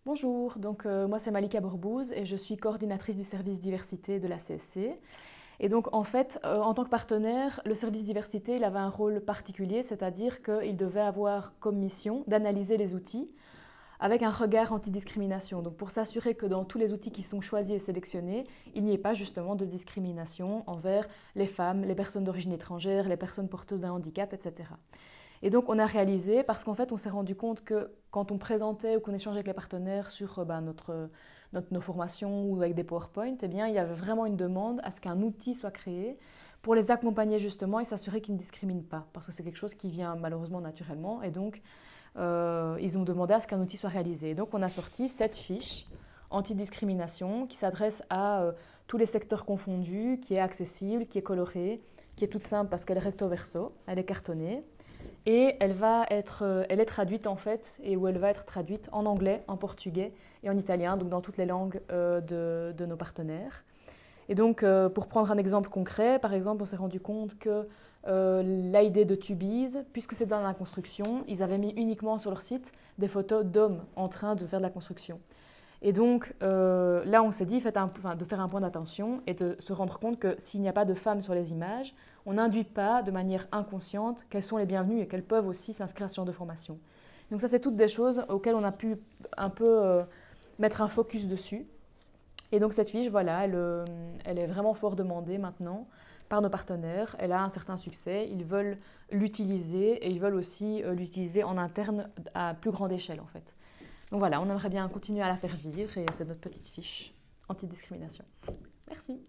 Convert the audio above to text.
Bonjour, moi c'est Malika Bourbouz et je suis coordinatrice du service diversité de la CSC. Et donc en fait, en tant que partenaire, le service diversité il avait un rôle particulier, c'est-à-dire qu'il devait avoir comme mission d'analyser les outils avec un regard antidiscrimination. Donc pour s'assurer que dans tous les outils qui sont choisis et sélectionnés, il n'y ait pas justement de discrimination envers les femmes, les personnes d'origine étrangère, les personnes porteuses d'un handicap, etc. Et donc on a réalisé, parce qu'en fait on s'est rendu compte que quand on présentait ou qu'on échangeait avec les partenaires sur nos formations ou avec des PowerPoint, eh bien, il y avait vraiment une demande à ce qu'un outil soit créé pour les accompagner justement et s'assurer qu'ils ne discriminent pas, parce que c'est quelque chose qui vient malheureusement naturellement. Et donc ils ont demandé à ce qu'un outil soit réalisé. Et donc on a sorti 7 fiches anti-discrimination qui s'adressent à tous les secteurs confondus, qui est accessible, qui est colorée, qui est toute simple parce qu'elle est recto verso, elle est cartonnée. Et elle est traduite en fait, et où elle va être traduite en anglais, en portugais et en italien, donc dans toutes les langues de nos partenaires. Et donc, pour prendre un exemple concret, par exemple, on s'est rendu compte que l'AID de Tubize, puisque c'est dans la construction, ils avaient mis uniquement sur leur site des photos d'hommes en train de faire de la construction. Et donc là, on s'est dit de faire un point d'attention et de se rendre compte que s'il n'y a pas de femmes sur les images, on n'induit pas de manière inconsciente qu'elles sont les bienvenues et qu'elles peuvent aussi s'inscrire sur de formation. Donc ça, c'est toutes des choses auxquelles on a pu un peu mettre un focus dessus. Et donc cette fiche, voilà, elle est vraiment fort demandée maintenant par nos partenaires. Elle a un certain succès. Ils veulent l'utiliser et ils veulent aussi l'utiliser en interne à plus grande échelle en fait. Donc voilà, on aimerait bien continuer à la faire vivre et c'est notre petite fiche anti-discrimination. Merci.